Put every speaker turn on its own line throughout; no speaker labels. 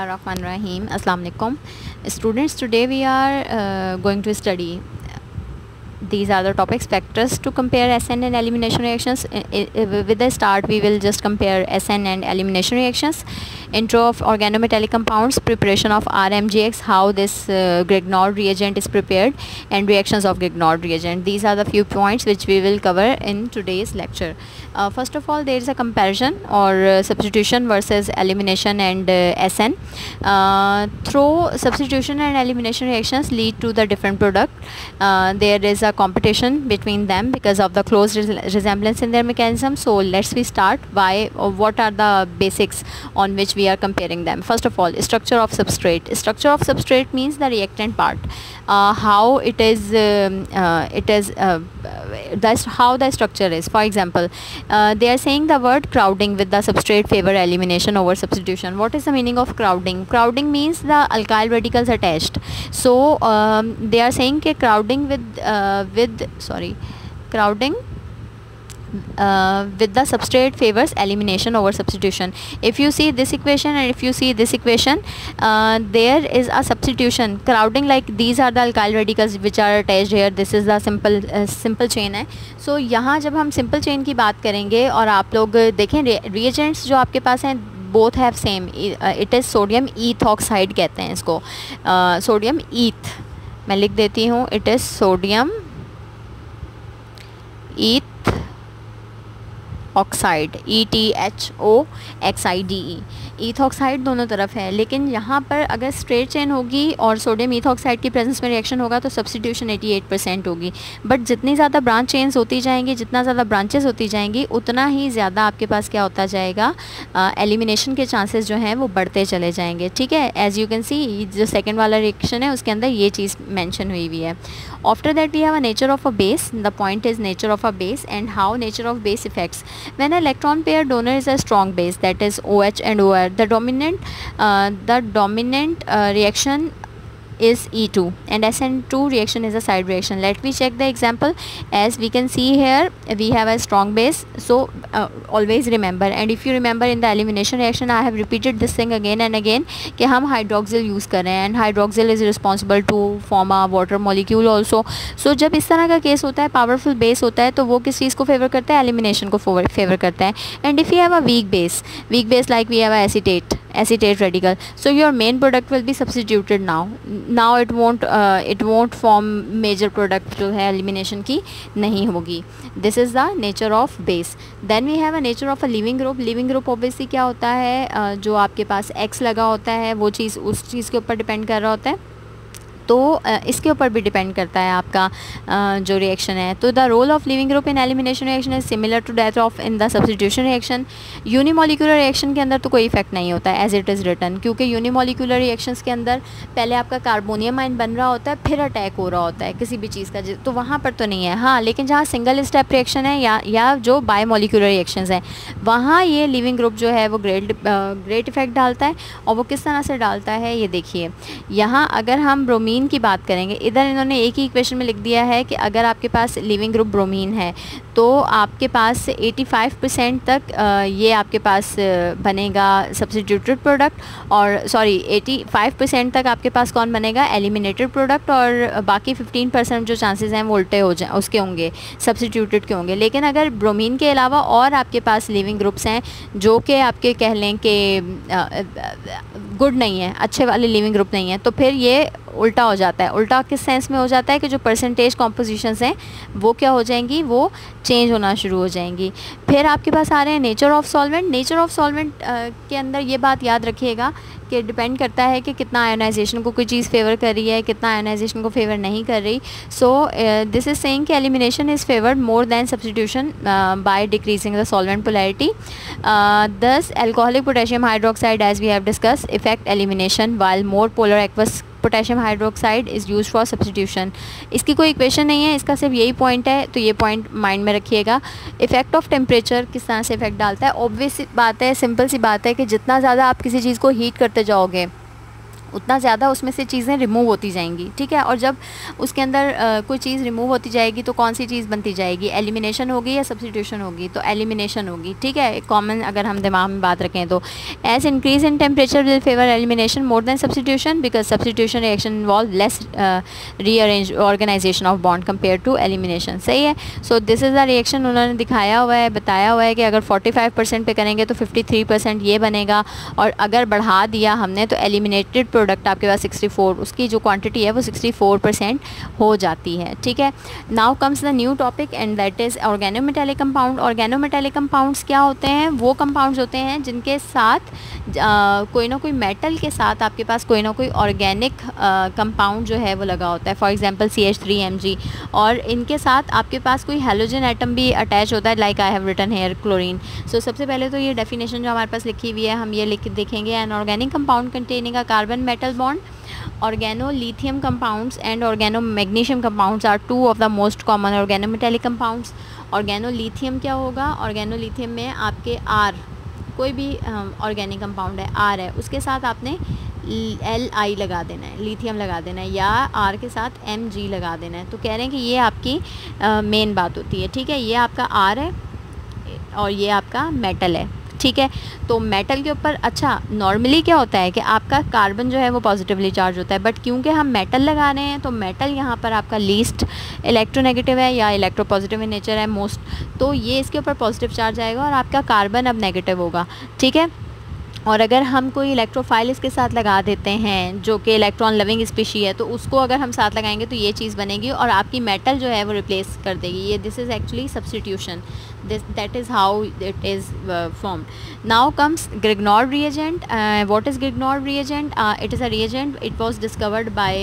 Rahman Rahim. Assalamu alaikum. Students, today we are going to study these are the topics: factors to compare SN and elimination reactions. With the start, we will just compare SN and elimination reactions. Intro of organometallic compounds, preparation of RMGX, how this Grignard reagent is prepared, and reactions of Grignard reagent. These are the few points which we will cover in today's lecture. First of all, there is a comparison or substitution versus elimination and SN. Through substitution and elimination reactions lead to the different product. There is a competition between them because of the close resemblance in their mechanism. So let's we start by what are the basics on which we are comparing them. First of all, structure of substrate. Structure of substrate means the reactant part, how it is that's how the structure is. For example, they are saying the word crowding with the substrate favor elimination over substitution. What is the meaning of crowding? Crowding means the alkyl radicals attached. So they are saying कि crowding crowding with the substrate favors elimination over substitution. If you see this equation and if you see this equation, there is a substitution. Crowding, like these are the alkyl radicals which are attached here. This is the simple chain है. So यहाँ जब हम simple chain की बात करेंगे और आप लोग देखें reagents जो आपके पास हैं both have same. It is sodium ethoxide कहते हैं इसको. Sodium eth मैं लिख देती हूँ. It is sodium oxide, ETHOXIDE. ईथॉक्साइड दोनों तरफ है, लेकिन यहाँ पर अगर स्ट्रेट चेन होगी और सोडियम ईथॉक्साइड की प्रेजेंस में रिएक्शन होगा तो सब्स्टिट्यूशन 88% होगी. बट जितनी ज़्यादा ब्रांच चेन्स होती जाएंगी, जितना ज़्यादा ब्रांचेस होती जाएंगी, उतना ही ज़्यादा आपके पास क्या होता जाएगा, एलिमिनेशन के चांसेस जो हैं वो बढ़ते चले जाएंगे. ठीक है, एज यू कैन सी जो सेकेंड वाला रिएक्शन है उसके अंदर ये चीज़ मैंशन हुई हुई है. After that we have a nature of a base. The point is nature of a base and how nature of base effects. When an electron pair donor is a strong base, that is OH and OR, the dominant reaction is E2 and SN2 reaction is a side reaction. Let me check the example. As we can see here, we have a strong base, so always remember, and if you remember in the elimination reaction I have repeated this thing again and again कि हम hydroxyl use कर रहे हैं and hydroxyl is responsible to form a water molecule also. So जब इस तरह का case होता है, powerful base होता है, तो वो किस चीज़ को फेवर करता है, elimination को फेवर करता है. And if you have a weak base like we have a acetate radical, so your main product will be substituted now it won't form major product जो है elimination की नहीं होगी. This is the nature of base. Then we have a nature of a leaving group. Leaving group obviously क्या होता है, जो आपके पास X लगा होता है वो चीज़ उस चीज़ के ऊपर डिपेंड कर रहा होता है, तो इसके ऊपर भी डिपेंड करता है आपका जो रिएक्शन है. तो the role of leaving group in elimination reaction is similar to that of in the substitution reaction. Unimolecular reaction के अंदर तो कोई इफेक्ट नहीं होता है एज इट इज़ रिटन, क्योंकि यूनिमोलिकुलर रिएक्शंस के अंदर पहले आपका कार्बोनियम आयन बन रहा होता है, फिर अटैक हो रहा होता है किसी भी चीज़ का, तो वहाँ पर तो नहीं है. हाँ, लेकिन जहाँ सिंगल स्टेप रिएक्शन है या जो बायोमोलिकुलर रिएक्शंस हैं, वहाँ ये लिविंग ग्रुप जो है वो ग्रेट इफेक्ट डालता है. और वो किस तरह से डालता है ये देखिए. यहाँ अगर हम ब्रोमीन की बात करेंगे, इधर इन्होंने एक ही इक्वेशन में लिख दिया है कि अगर आपके पास लिविंग ग्रुप ब्रोमीन है तो आपके पास 85% तक ये आपके पास बनेगा सब्स्टिट्यूटेड प्रोडक्ट, और 85% तक आपके पास कौन बनेगा, एलिमिनेटेड प्रोडक्ट, और बाकी 15% जो चांसेस हैं वो उल्टे हो जाए उसके होंगे, सब्स्टिट्यूटेड के होंगे. लेकिन अगर ब्रोमीन के अलावा और आपके पास लिविंग ग्रुप्स हैं जो कि आपके कह लें कि गुड नहीं है, अच्छे वाले लिविंग ग्रुप नहीं है, तो फिर ये उल्टा हो जाता है. उल्टा किस सेंस में हो जाता है कि जो परसेंटेज कॉम्पोजिशंस हैं वो क्या हो जाएंगी, वो चेंज होना शुरू हो जाएंगी. फिर आपके पास आ रहे हैं nature of solvent. Nature of solvent के अंदर ये बात याद रखिएगा कि डिपेंड करता है कि कितना आयोनाइजेशन को कोई चीज़ फेवर कर रही है, कितना आयोनाइजेशन को फेवर नहीं कर रही. सो दिस इज सेइंग कि elimination is favoured more than substitution by decreasing the solvent polarity. Thus alcoholic potassium hydroxide as we have discuss effect elimination while more polar aqueous potassium hydroxide is use for substitution. इसकी कोई equation नहीं है, इसका सिर्फ यही point है, तो ये पॉइंट माइंड में रखिएगा. इफेक्ट ऑफ टेम्परेचर किस तरह से इफेक्ट डालता है. ऑब्वियस बात है, सिंपल सी बात है कि जितना ज़्यादा आप किसी चीज़ को हीट करते जाओगे उतना ज़्यादा उसमें से चीज़ें रिमूव होती जाएंगी, ठीक है। और जब उसके अंदर कोई चीज़ रिमूव होती जाएगी तो कौन सी चीज़ बनती जाएगी, एलिमिनेशन होगी या सब्स्टिट्यूशन होगी, तो एलिमिनेशन होगी, ठीक है। एक कॉमन अगर हम दिमाग में बात रखें तो as increase in temperature will favour elimination more than substitution because substitution reaction involve less rearrange organisation of bond compare to elimination, सही है। So this is the reaction उन्होंने दिखाया हुआ है, बताया हुआ है कि अगर 45% पे करेंगे तो 53% ये बनेगा, और अगर बढ़ा दिया हमने तो एलिमिनेटेड प्रोडक्ट आपके पास 64, उसकी जो क्वांटिटी है वो 64% हो जाती है, ठीक है। Now comes the new topic and that is organometallic compound. Organometallic compounds क्या होते हैं, वो कंपाउंड्स होते हैं जिनके साथ कोई ना कोई मेटल के साथ आपके पास कोई ना कोई ऑर्गेनिक कंपाउंड जो है वो लगा होता है, फॉर एग्जांपल CH3Mg, और इनके साथ आपके पास कोई हेलोजन एटम भी अटैच होता है, like I have written here chlorine. So सबसे पहले तो ये डेफिनेशन जो हमारे पास लिखी हुई है हम ये लिख देखेंगे, an organic compound containing a carbon metal bond, organolithium compounds and organomagnesium compounds are two of the most common organometallic compounds। organolithium क्या होगा, organolithium में आपके R, कोई भी ऑर्गेनिक कंपाउंड है R है, उसके साथ आपने Li लगा देना है, लिथियम लगा देना है, या R के साथ Mg लगा देना है। तो कह रहे हैं कि ये आपकी मेन बात होती है, ठीक है। ये आपका R है और ये आपका मेटल है, ठीक है। तो मेटल के ऊपर अच्छा नॉर्मली क्या होता है कि आपका कार्बन जो है वो पॉजिटिवली चार्ज होता है, बट क्योंकि हम मेटल लगा रहे हैं तो मेटल यहाँ पर आपका लीस्ट इलेक्ट्रोनेगेटिव है या इलेक्ट्रोपॉजिटिव इन नेचर है मोस्ट, तो ये इसके ऊपर पॉजिटिव चार्ज आएगा और आपका कार्बन अब नेगेटिव होगा, ठीक है। और अगर हम कोई इलेक्ट्रोफाइल इसके साथ लगा देते हैं जो कि इलेक्ट्रॉन लविंग स्पीशी है, तो उसको अगर हम साथ लगाएंगे तो ये चीज़ बनेगी और आपकी मेटल जो है वो रिप्लेस कर देगी। ये this is actually substitution, that is how it is formed. Now comes Grignard reagent. What is Grignard reagent? It is a reagent, it was discovered by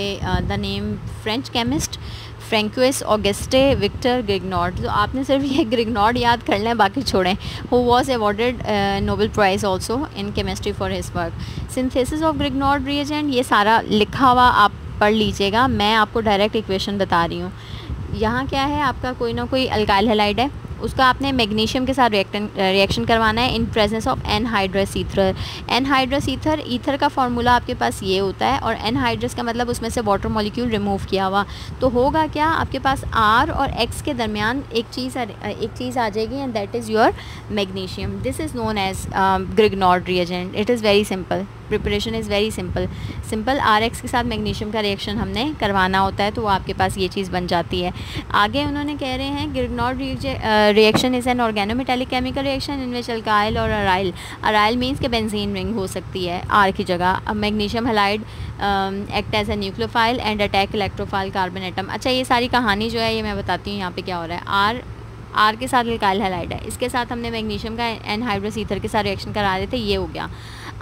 the name French chemist François Auguste Victor Grignard. तो आपने सिर्फ ये ग्रिग्नॉड याद कर लें, बाकी छोड़ें। Who was awarded Nobel Prize also in chemistry for his work. Synthesis of Grignard reagent, ये सारा लिखा हुआ आप पढ़ लीजिएगा, मैं आपको डायरेक्ट इक्वेशन बता रही हूँ। यहाँ क्या है, आपका कोई ना कोई अल्काइल हैलाइड है, उसका आपने मैग्नीशियम के साथ रिएक्शन करवाना है in presence of anhydrous ether. Anhydrous ether, ether का फार्मूला आपके पास ये होता है, और एनहाइड्रस का मतलब उसमें से वाटर मॉलिक्यूल रिमूव किया हुआ। तो होगा क्या, आपके पास R और X के दरमियान एक चीज़ आ जाएगी, and that is your magnesium. This is known as Grignard reagent. It is very simple, preparation is very simple. RX के साथ मैग्नीशियम का रिएक्शन हमने करवाना होता है, तो वो आपके पास ये चीज़ बन जाती है। आगे उन्होंने कह रहे हैं Grignard reaction is an organometallic chemical reaction in which alkyl और अराइल मीन्स के बेंजीन रिंग हो सकती है R की जगह। Magnesium halide act as a nucleophile and attack electrophile carbon atom. अच्छा, ये सारी कहानी जो है ये मैं बताती हूँ यहाँ पे क्या हो रहा है। R के साथ अल्काइल हैलाइड है, इसके साथ हमने मैग्नीशियम का एनहाइड्रस ईथर के साथ रिएक्शन करा रहे थे, ये हो गया।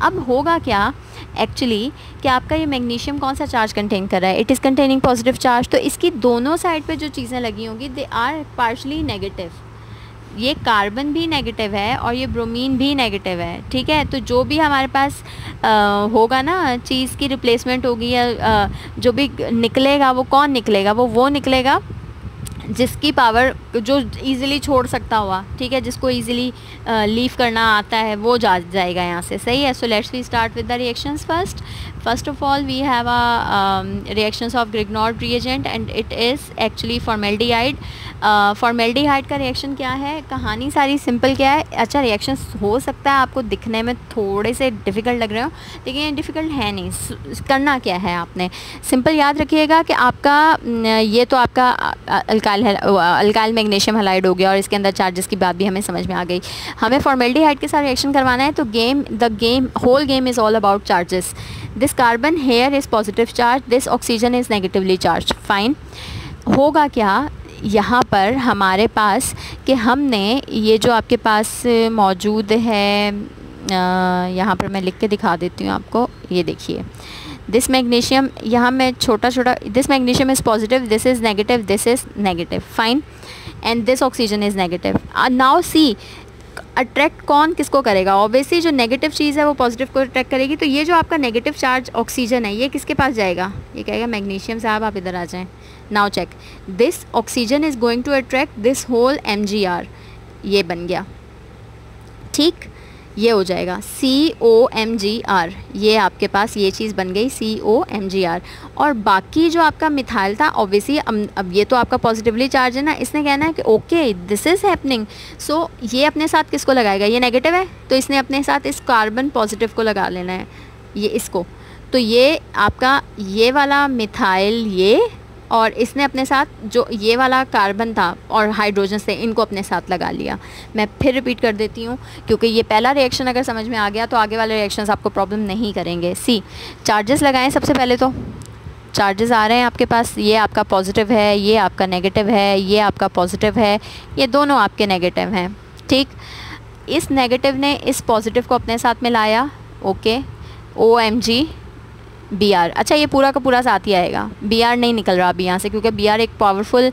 अब होगा क्या एक्चुअली कि आपका ये मैग्नीशियम कौन सा चार्ज कंटेन कर रहा है, it is containing positive charge. तो इसकी दोनों साइड पे जो चीज़ें लगी होंगी दे आर पार्शली नेगेटिव। ये कार्बन भी नेगेटिव है और ये ब्रोमीन भी नेगेटिव है, ठीक है। तो जो भी हमारे पास होगा ना, चीज़ की रिप्लेसमेंट होगी या जो भी निकलेगा, वो कौन निकलेगा, वो निकलेगा जिसकी पावर जो इजीली छोड़ सकता हुआ, ठीक है, जिसको इजीली लीव करना आता है, वो जाएगा यहाँ से, सही है। So let's we start with the reactions first of all we have reactions of Grignard reagent and it is actually formaldehyde. Formaldehyde का रिएक्शन क्या है, कहानी सारी सिंपल क्या है। अच्छा, रिएक्शन हो सकता है आपको दिखने में थोड़े से डिफ़िकल्ट लग रहे हो, लेकिन ये डिफ़िकल्ट है नहीं। करना क्या है, आपने सिंपल याद रखिएगा कि आपका ये तो आपका अल्काइल मैग्नीशियम हैलाइड हो गया, और इसके अंदर चार्जेस की बात भी हमें समझ में आ गई। हमें फॉर्मेल्डिहाइड के साथ रिएक्शन करवाना है, तो whole game is all about charges. This carbon here is positive charge, this oxygen is negatively charge, fine. होगा क्या यहाँ पर हमारे पास कि हमने ये जो आपके पास मौजूद है, यहाँ पर मैं लिख के दिखा देती हूँ आपको, ये देखिए दिस मैग्नीशियम, यहाँ मैं छोटा this magnesium is positive, this is negative, fine, and this oxygen is negative. Now see attract कौन किसको करेगा, ऑब्वियसली जो नेगेटिव चीज़ है वो पॉजिटिव को अट्रैक्ट करेगी। तो ये जो आपका नेगेटिव चार्ज ऑक्सीजन है, ये किसके पास जाएगा, ये कहेगा मैग्नीशियम साहब आप इधर आ जाएं। Now check, this oxygen is going to attract this whole MgR, ये बन गया, ठीक। ये हो जाएगा COMgR, ये आपके पास ये चीज़ बन गई COMgR। और बाकी जो आपका मिथाइल था ऑब्वियसली अब ये तो आपका पॉजिटिवली चार्ज है ना, इसने कहना है कि ओके दिस इज़ हैपनिंग, सो ये अपने साथ किसको लगाएगा, ये नेगेटिव है तो इसने अपने साथ इस कार्बन पॉजिटिव को लगा लेना है, ये इसको, तो ये आपका ये वाला मिथाइल ये, और इसने अपने साथ जो ये वाला कार्बन था और हाइड्रोजन से इनको अपने साथ लगा लिया। मैं फिर रिपीट कर देती हूँ क्योंकि ये पहला रिएक्शन अगर समझ में आ गया तो आगे वाले रिएक्शंस आपको प्रॉब्लम नहीं करेंगे। सी, चार्जेस लगाएं। सबसे पहले तो चार्जेस आ रहे हैं आपके पास, ये आपका पॉजिटिव है, ये आपका नेगेटिव है, ये आपका पॉजिटिव है, ये दोनों आपके नेगेटिव हैं। ठीक, इस नेगेटिव ने इस पॉजिटिव को अपने साथ मिलाया, ओके, OMgBr। अच्छा, ये पूरा का पूरा साथ ही आएगा, Br नहीं निकल रहा अभी यहाँ से क्योंकि Br एक पावरफुल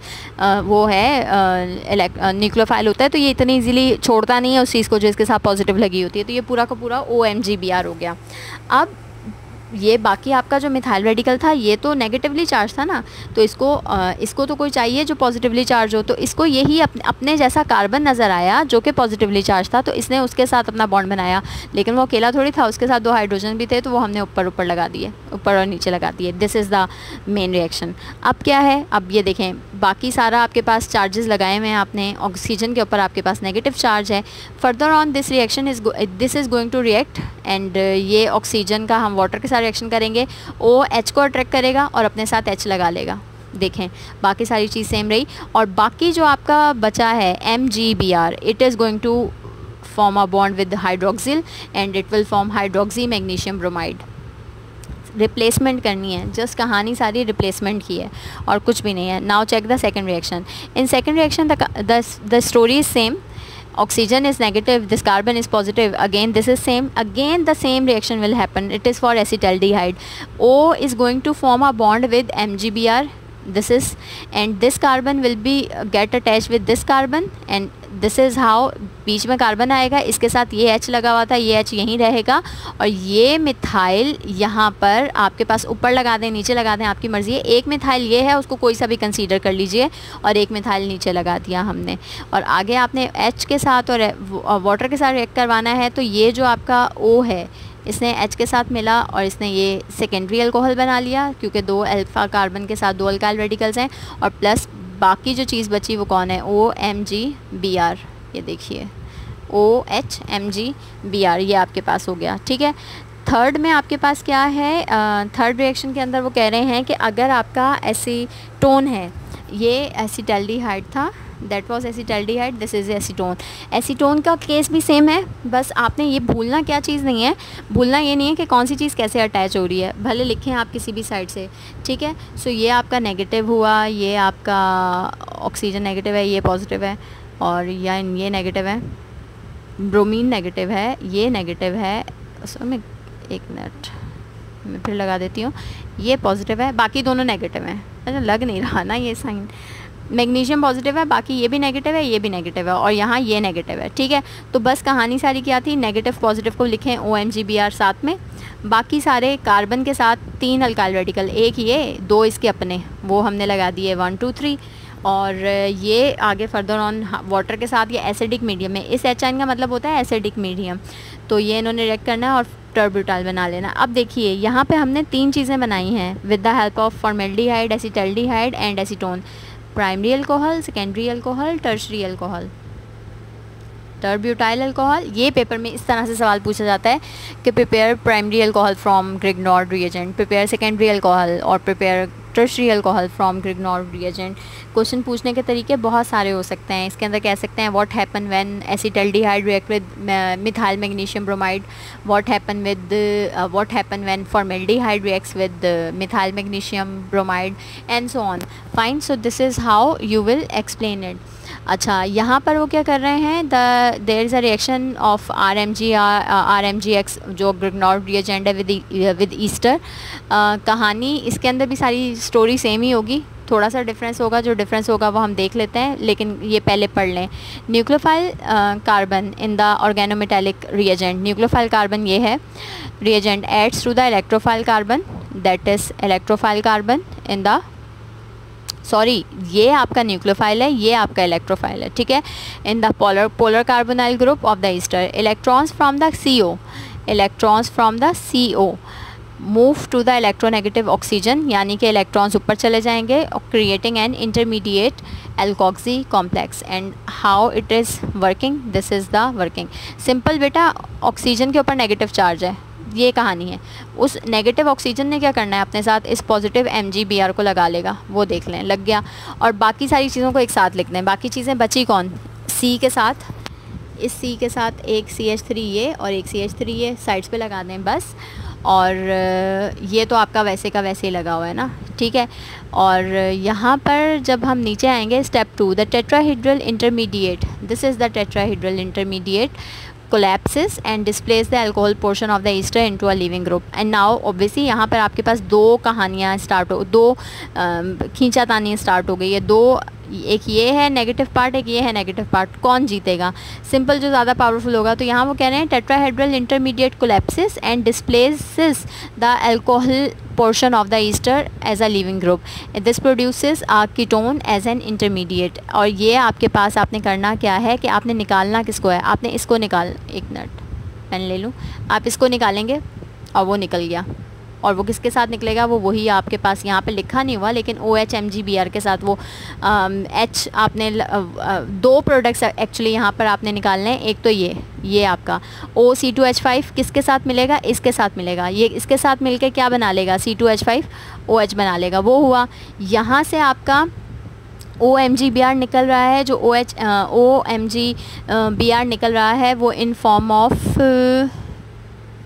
वो है न्यूक्लियोफाइल होता है, तो ये इतनी इजीली छोड़ता नहीं है उस चीज़ को जो इसके साथ पॉजिटिव लगी होती है, तो ये पूरा का पूरा OMgBr हो गया। अब ये बाकी आपका जो मिथाइल रेडिकल था ये तो नेगेटिवली चार्ज था ना, तो इसको तो कोई चाहिए जो पॉजिटिवली चार्ज हो, तो इसको यही अपने जैसा कार्बन नज़र आया जो कि पॉजिटिवली चार्ज था, तो इसने उसके साथ अपना बॉन्ड बनाया, लेकिन वो अकेला थोड़ी था, उसके साथ 2 हाइड्रोजन भी थे, तो वो हमने ऊपर लगा दिए, ऊपर और नीचे लगा दिए। This is the main reaction. अब क्या है, अब ये देखें बाकी सारा आपके पास चार्जेस लगाए हुए हैं आपने, ऑक्सीजन के ऊपर आपके पास नेगेटिव चार्ज है। Further on this reaction this is going to react and ये ऑक्सीजन का हम वाटर के साथ रिएक्शन करेंगे, OH को अट्रैक्ट करेगा और अपने साथ H लगा लेगा। देखें बाकी सारी चीज़ सेम रही, और बाकी जो आपका बचा है MgBr, it is going to form a bond with hydroxyl and it will form hydroxy magnesium bromide. Replacement करनी है, जस्ट कहानी सारी रिप्लेसमेंट की है और कुछ भी नहीं है। Now check the second reaction. In second reaction the story is same, oxygen is negative, this carbon is positive, again this is same, again the same reaction will happen, it is for acetaldehyde. O is going to form a bond with MgBr, this is, and this carbon will be get attached with this carbon and this is how बीच में carbon आएगा, इसके साथ ये H लगा हुआ था, ये H यहीं रहेगा, और ये मिथाइल यहाँ पर आपके पास ऊपर लगा दें नीचे लगा दें आपकी मर्ज़ी है। एक मिथाइल ये है, उसको कोई सा भी कंसीडर कर लीजिए, और एक मिथाइल नीचे लगा दिया हमने, और आगे आपने H के साथ और वाटर के साथ रिएक्ट करवाना है। तो ये जो आपका O है इसने H के साथ मिला और इसने ये सेकेंडरी अल्कोहल बना लिया क्योंकि 2 अल्फा कार्बन के साथ 2 अल्काइल रेडिकल्स हैं, और प्लस बाकी जो चीज़ बची वो कौन है, OMgBr, ये देखिए OHMgBr, ये आपके पास हो गया। ठीक है, थर्ड में आपके पास क्या है, थर्ड रिएक्शन के अंदर वो कह रहे हैं कि अगर आपका एसीटोन है, ये एसिटाल्डिहाइड था, that was acetaldehyde, this is acetone. Acetone का केस भी सेम है, बस आपने ये भूलना क्या चीज़ नहीं है, भूलना ये नहीं है कि कौन सी चीज़ कैसे अटैच हो रही है, भले लिखें आप किसी भी साइड से। ठीक है, सो ये आपका नेगेटिव हुआ, ये आपका ऑक्सीजन नेगेटिव है, ये पॉजिटिव है, और ये नेगेटिव है, ब्रोमीन नेगेटिव है, ये नेगेटिव है, उसमें एक मिनट मैं फिर लगा देती हूँ, ये पॉजिटिव है, बाकी दोनों नेगेटिव हैं। अच्छा, लग नहीं रहा ना ये साइन, मैग्नीशियम पॉजिटिव है, बाकी ये भी नेगेटिव है, ये भी नेगेटिव है, और यहाँ ये नेगेटिव है। ठीक है, तो बस कहानी सारी क्या थी, नेगेटिव पॉजिटिव को लिखें OMgBr साथ में, बाकी सारे कार्बन के साथ 3 अल्काइल रेडिकल, एक ये 2 इसके अपने, वो हमने लगा दिए 1 2 3, और ये आगे फर्दर ऑन वाटर के साथ ये एसिडिक मीडियम है, इस H का मतलब होता है एसिडिक मीडियम, तो ये इन्होंने रिएक्ट करना है और टर्ब्यूटाइल बना लेना। अब देखिए यहाँ पे हमने 3 चीज़ें बनाई हैं with the help of formaldehyde, acetaldehyde and acetone, primary alcohol, secondary alcohol, tertiary alcohol, tertbutyl alcohol. ये पेपर में इस तरह से सवाल पूछा जाता है कि prepare primary alcohol from Grignard reagent, prepare secondary alcohol और prepare tertiary alcohol from Grignard reagent. Question पूछने के तरीके बहुत सारे हो सकते हैं, इसके अंदर कह सकते हैं what happen when acetaldehyde react with methyl magnesium bromide, what happen when formaldehyde reacts with methyl magnesium bromide and so on. Fine, so this is how you will explain it. अच्छा, यहाँ पर वो क्या कर रहे हैं, there is a reaction of RMgX जो Grignard reagent है विद ईस्टर। कहानी इसके अंदर भी सारी स्टोरी सेम ही होगी, थोड़ा सा डिफरेंस होगा, जो डिफरेंस होगा वो हम देख लेते हैं, लेकिन ये पहले पढ़ लें। Nucleophile carbon in the organometallic reagent, nucleophile carbon ये है, reagent adds to the electrophile carbon, that is electrophile carbon in the sorry, ये आपका न्यूक्लियोफाइल है, ये आपका इलेक्ट्रोफाइल है, ठीक है। In the polar carbonyl group of the ester, electrons from the CO, electrons from the CO move to the electronegative oxygen, यानी कि इलेक्ट्रॉन्स ऊपर चले जाएंगे, creating an intermediate alkoxy complex. And how it is working, this is the working. Simple बेटा, oxygen के ऊपर negative charge है, ये कहानी है। उस नेगेटिव ऑक्सीजन ने क्या करना है, अपने साथ इस पॉजिटिव MgBr को लगा लेगा, वो देख लें, लग गया। और बाकी सारी चीज़ों को एक साथ लिख दें। बाकी चीज़ें बची कौन, C के साथ, इस C के साथ एक CH3 ये और एक CH3 ये साइड्स पे लगा दें बस। और ये तो आपका वैसे का वैसे ही लगा हुआ है ना, ठीक है। और यहाँ पर जब हम नीचे आएंगे, step 2, the tetrahedral intermediate, this is the tetrahedral intermediate collapses and displays the alcohol portion of the ester into a leaving group. And now obviously यहाँ पर आपके पास दो कहानियाँ स्टार्ट हो, दो खींचातानी स्टार्ट हो गई है। दो, एक ये है नेगेटिव पार्ट, एक ये है नेगेटिव पार्ट, कौन जीतेगा? सिंपल जो ज़्यादा पावरफुल होगा। तो यहाँ वो कह रहे हैं tetrahedral intermediate collapses and displaces the alcohol portion of the ester as a leaving group. This produces a ketone as an intermediate. और ये आपके पास आपने करना क्या है कि आपने निकालना किसको है, आपने इसको निकाल, एक मिनट पेन ले लूँ, आप इसको निकालेंगे और वो निकल गया। और वो किसके साथ निकलेगा, वो वही आपके पास यहाँ पे लिखा नहीं हुआ, लेकिन OH MgBr के साथ वो H आपने दो प्रोडक्ट्स एक्चुअली यहाँ पर आपने निकालने हैं। एक तो ये आपका OC2H5 किसके साथ मिलेगा, इसके साथ मिलेगा। ये इसके साथ मिलके क्या बना लेगा, C2H5 OH बना लेगा, वो हुआ। यहाँ से आपका OMgBr निकल रहा है, जो OMgBr निकल रहा है वो इन फॉर्म ऑफ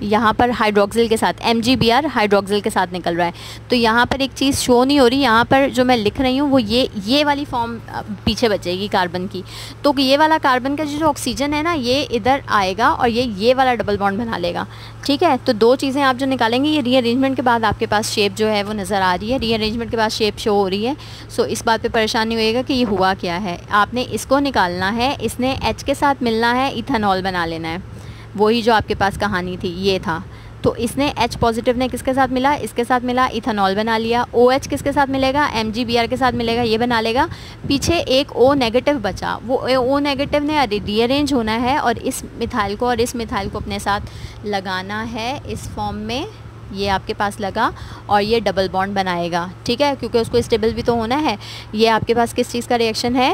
यहाँ पर हाइड्रोक्सिल के साथ, MgBr हाइड्रोक्सिल के साथ निकल रहा है। तो यहाँ पर एक चीज़ शो नहीं हो रही, यहाँ पर जो मैं लिख रही हूँ वो ये वाली फॉर्म पीछे बचेगी कार्बन की। तो ये वाला कार्बन का जो ऑक्सीजन है ना, ये इधर आएगा और ये वाला डबल बॉन्ड बना लेगा, ठीक है। तो दो चीज़ें आप जो निकालेंगे, ये रीअरेंजमेंट के बाद आपके पास शेप जो है वो नज़र आ रही है, रीअरेंजमेंट के बाद शेप शो हो रही है। सो इस बात पे परेशान नहीं होइएगा कि ये हुआ क्या है। आपने इसको निकालना है, इसने H के साथ मिलना है, इथेनॉल बना लेना है, वही जो आपके पास कहानी थी ये था। तो इसने H पॉजिटिव ने किसके साथ मिला, इसके साथ मिला, इथेनॉल बना लिया। OH किसके साथ मिलेगा, MgBr के साथ मिलेगा, ये बना लेगा। पीछे एक O नेगेटिव बचा, वो O नेगेटिव ने रीअरेंज होना है और इस मिथाइल को और इस मिथाइल को अपने साथ लगाना है इस फॉर्म में। ये आपके पास लगा और ये डबल बॉन्ड बनाएगा, ठीक है, क्योंकि उसको स्टेबल भी तो होना है। ये आपके पास किस चीज़ का रिएक्शन है,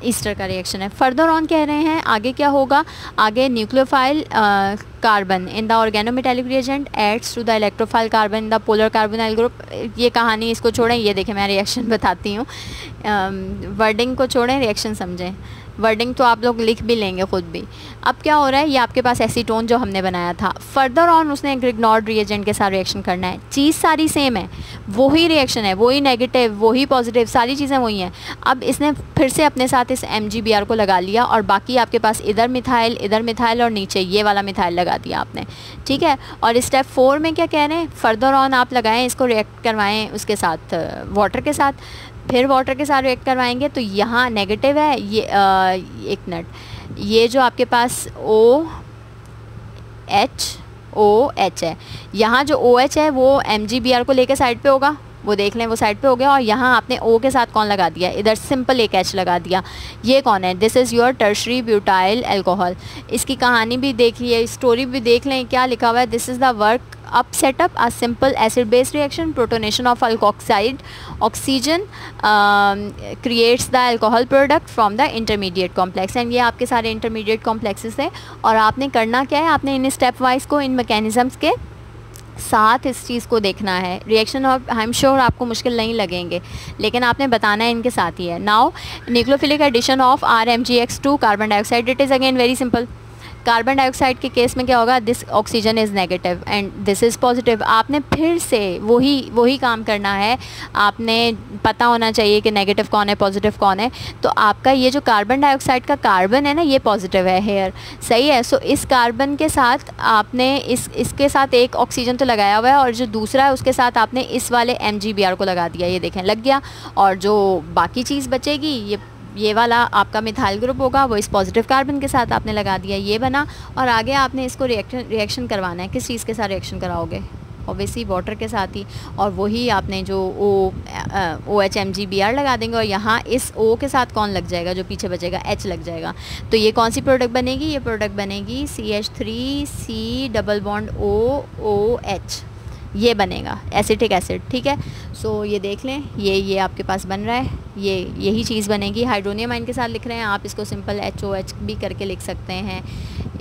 ईस्टर का रिएक्शन है। फर्दर ऑन कह रहे हैं आगे क्या होगा, आगे nucleophile carbon in the organometallic reagent adds to the electrophile carbon in the polar carbonyl group. ये कहानी इसको छोड़ें, ये देखें मैं रिएक्शन बताती हूँ, वर्डिंग को छोड़ें, रिएक्शन समझें। वर्डिंग तो आप लोग लिख भी लेंगे खुद भी। अब क्या हो रहा है, ये आपके पास एसीटोन जो हमने बनाया था, फर्दर ऑन उसने एक रिग्नॉर्ड रिएजेंट के साथ रिएक्शन करना है। चीज़ सारी सेम है, वही रिएक्शन है, वही नेगेटिव, वही पॉजिटिव, सारी चीज़ें वही हैं। अब इसने फिर से अपने साथ इस MgBr को लगा लिया और बाकी आपके पास इधर मिथाइल और नीचे ये वाला मिथाइल लगा दिया आपने, ठीक है। और स्टेप 4 में क्या कह रहे हैं, फर्दर ऑन आप लगाएं, इसको रिएक्ट करवाएं उसके साथ, वाटर के साथ, फिर वाटर के साथ रिएक्ट करवाएंगे। तो यहाँ नेगेटिव है, ये एक मिनट, ये जो आपके पास OH है, यहाँ जो OH है वो MgBr को लेकर साइड पे होगा, वो देख लें, वो साइड पे हो गया। और यहाँ आपने O के साथ कौन लगा दिया, इधर सिंपल एक H लगा दिया। ये कौन है, this is your tertiary butyl alcohol. इसकी कहानी भी देखिए, स्टोरी भी देख लें, क्या लिखा हुआ है, this is the work up set up a simple acid base reaction, protonation of alkoxide oxygen creates the alcohol product from the intermediate complex। and ये आपके सारे intermediate complexes है। और आपने करना क्या है, आपने इन स्टेप वाइज को इन mechanisms के साथ इस चीज़ को देखना है। रिएक्शन और आई एम श्योर आपको मुश्किल नहीं लगेंगे, लेकिन आपने बताना है इनके साथ ही है। Now nucleophilic addition of RMgX2 carbon dioxide, it is again very simple. Carbon dioxide के केस में क्या होगा, this oxygen is negative and this is positive. आपने फिर से वही काम करना है, आपने पता होना चाहिए कि नेगेटिव कौन है, पॉजिटिव कौन है। तो आपका ये जो कार्बन डाइऑक्साइड का कार्बन है ना, ये पॉजिटिव है हेयर, सही है। सो इस कार्बन के साथ आपने इसके साथ एक ऑक्सीजन तो लगाया हुआ है और जो दूसरा है उसके साथ आपने इस वाले MgBr को लगा दिया, ये देखें लग गया। और जो बाकी चीज़ बचेगी, ये वाला आपका मिथाइल ग्रुप होगा, वो इस पॉजिटिव कार्बन के साथ आपने लगा दिया, ये बना। और आगे आपने इसको रिएक्शन करवाना है, किस चीज़ के साथ रिएक्शन कराओगे, ऑब्वियसली वाटर के साथ ही, और वही आपने जो OHMgBr लगा देंगे और यहाँ इस O के साथ कौन लग जाएगा, जो पीछे बचेगा H लग जाएगा। तो ये कौन सी प्रोडक्ट बनेगी, ये प्रोडक्ट बनेगी CH3C डबल बॉन्ड OOH, ये बनेगा एसिटिक एसिड। ठीक है, सो ये देख लें, ये आपके पास बन रहा है, यही चीज़ बनेगी। हाइड्रोनियम आयन के साथ लिख रहे हैं, आप इसको सिंपल HOH भी करके लिख सकते हैं,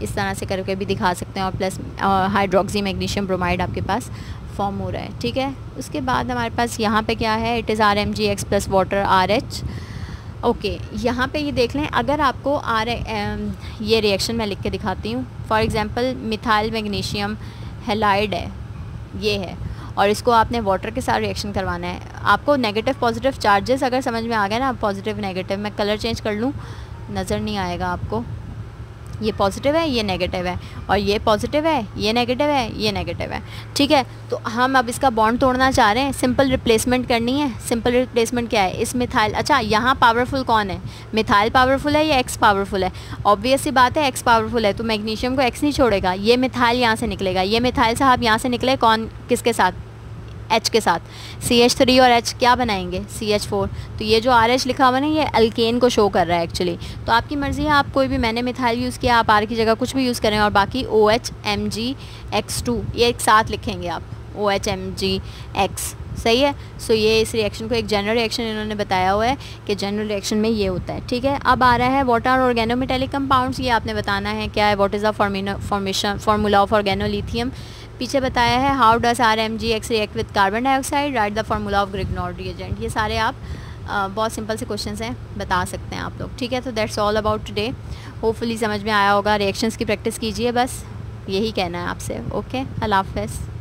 इस तरह से करके भी दिखा सकते हैं, और प्लस हाइड्रोक्सी मैग्नीशियम ब्रोमाइड आपके पास फॉर्म हो रहा है। ठीक है, उसके बाद हमारे पास यहाँ पे क्या है, it is RMgX plus water RH। Okay, यहाँ पे ये देख लें, अगर आपको ये रिएक्शन मैं लिख के दिखाती हूँ। For example methyl magnesium halide है, ये है, और इसको आपने वाटर के साथ रिएक्शन करवाना है। आपको नेगेटिव पॉजिटिव चार्जेस अगर समझ में आ गए ना, पॉजिटिव नेगेटिव, मैं कलर चेंज कर लूँ, नज़र नहीं आएगा आपको, ये पॉजिटिव है, ये नेगेटिव है, और ये पॉजिटिव है, ये नेगेटिव है, ये नेगेटिव है। ठीक है, तो हम अब इसका बॉन्ड तोड़ना चाह रहे हैं, सिंपल रिप्लेसमेंट करनी है। सिंपल रिप्लेसमेंट क्या है, इस मिथाइल, अच्छा यहाँ पावरफुल कौन है, मिथाइल पावरफुल है या एक्स पावरफुल है, ऑब्वियस सी बात है एक्स पावरफुल है, तो मैग्नीशियम को एक्स नहीं छोड़ेगा, ये मिथाइल यहाँ से निकलेगा, ये मिथाइल साहब यहाँ से निकले, कौन किसके साथ, H के साथ, CH3 और H क्या बनाएंगे, CH4। तो ये जो RH लिखा हुआ ना, ये अल्केन को शो कर रहा है एक्चुअली। तो आपकी मर्ज़ी है, आप कोई भी, मैंने मिथाइल यूज़ किया, आप R की जगह कुछ भी यूज़ करें, और बाकी OHMgX2 ये एक साथ लिखेंगे आप, OHMgX, सही है। सो ये इस रिएक्शन को एक जनरल रिएक्शन इन्होंने बताया हुआ है कि जनरल रिएक्शन में ये होता है। ठीक है, अब आ रहा है व्हाट आर ऑर्गेनोमेटेलिक कंपाउंड्स, ये आपने बताना है क्या है, what is the formula of organolithium. पीछे बताया है how does RMgX react with carbon dioxide, write the formula of Grignard reagent. ये सारे आप बहुत सिंपल से क्वेश्चंस हैं, बता सकते हैं आप लोग। ठीक है, तो that's all about today, hopefully समझ में आया होगा। रिएक्शंस की प्रैक्टिस कीजिए, बस यही कहना है आपसे। ओके, अल्लाह हाफ़िज़।